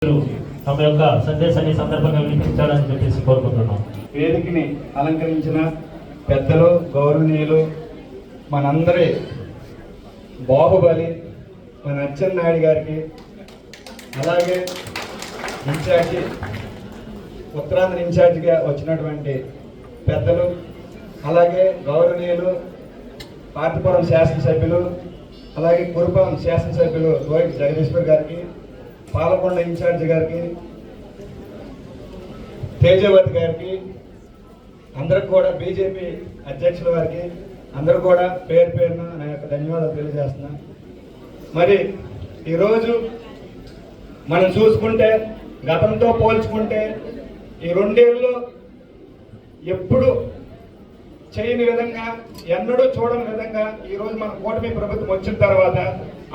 తమ యొక్క సందేశాన్ని సందర్భంగా వినిపించాలని చెప్పేసి కోరుకుంటున్నాం. వేదికని అలంకరించిన పెద్దలు, గౌరవనీయులు, మనందరి బాహుబలి మన అచ్చెన్నాయుడు గారికి, అలాగే ఇన్ఛార్జి ఉత్తరాంధ్ర ఇన్ఛార్జిగా వచ్చినటువంటి పెద్దలు, అలాగే గౌరవనీయులు పార్టీపురం శాసనసభ్యులు, అలాగే కురుపాం శాసనసభ్యులు రోహిత్ జగదీశ్వర్ గారికి, పాలకొండ ఇన్ఛార్జి గారికి, తేజవతి గారికి, అందరికి కూడా బీజేపీ అధ్యక్షుల వారికి అందరూ కూడా పేరు పేరున నా యొక్క ధన్యవాదాలు తెలియజేస్తున్నా. మరి ఈరోజు మనం చూసుకుంటే గతంతో పోల్చుకుంటే ఈ రెండేళ్ళు ఎప్పుడు చేయని విధంగా, ఎన్నడూ చూడని విధంగా ఈరోజు మన కూటమి ప్రభుత్వం వచ్చిన తర్వాత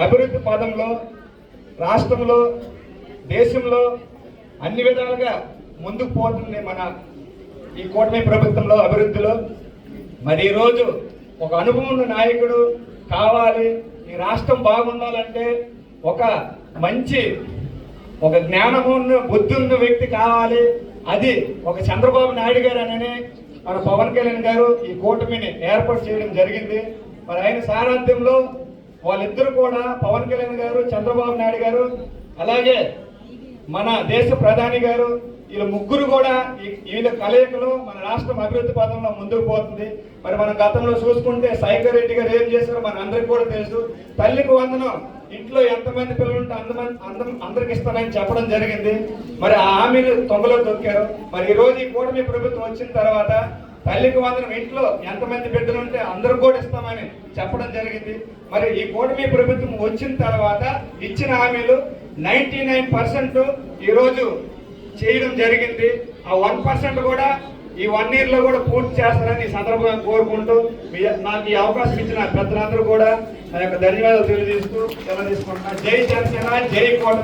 అభివృద్ధి పదంలో రాష్ట్రంలో, దేశంలో అన్ని విధాలుగా ముందుకు పోతుంది మన ఈ కూటమి ప్రభుత్వంలో అభివృద్ధిలో. మరి ఈరోజు ఒక అనుభవం ఉన్న నాయకుడు కావాలి, ఈ రాష్ట్రం బాగుండాలంటే ఒక మంచి జ్ఞానము ఉన్న బుద్ధి ఉన్న వ్యక్తి కావాలి. అది ఒక చంద్రబాబు నాయుడు గారు అని మన పవన్ కళ్యాణ్ గారు ఈ కూటమిని ఏర్పాటు చేయడం జరిగింది. మరి ఆయన సారథ్యంలో వాళ్ళిద్దరు కూడా, పవన్ కళ్యాణ్ గారు, చంద్రబాబు నాయుడు గారు, అలాగే మన దేశ ప్రధాని గారు, వీళ్ళ ముగ్గురు కూడా వీళ్ళ కలయికలో మన రాష్ట్రం అభివృద్ధి పదంలో ముందుకు పోతుంది. మరి మనం గతంలో చూసుకుంటే శైఖర్ రెడ్డి గారు ఏం చేశారో మన అందరికి కూడా తెలుసు. తల్లికి వందనం, ఇంట్లో ఎంతమంది పిల్లలు ఉంటే అందరికి ఇస్తానని చెప్పడం జరిగింది. మరి ఆ హామీలు తొంగలో తొక్కారు. మరి ఈ రోజు ఈ కూటమి ప్రభుత్వం వచ్చిన తర్వాత తల్లికి వందనం, ఇంట్లో ఎంతమంది బిడ్డలు ఉంటే అందరికి కూడా ఇస్తామని చెప్పడం జరిగింది. మరి ఈ కూటమి ప్రభుత్వం వచ్చిన తర్వాత ఇచ్చిన హామీలు 99% ఈరోజు చేయడం జరిగింది. ఆ 1% కూడా ఈ 1 year లో కూడా పూర్తి చేస్తారని ఈ సందర్భంగా కోరుకుంటూ నాకు ఈ అవకాశం ఇచ్చిన పెద్దలందరూ కూడా నా యొక్క ధన్యవాదాలు తెలియజేస్తూ తీసుకుంటున్నాను. జై జనసేన, జై కూటమి.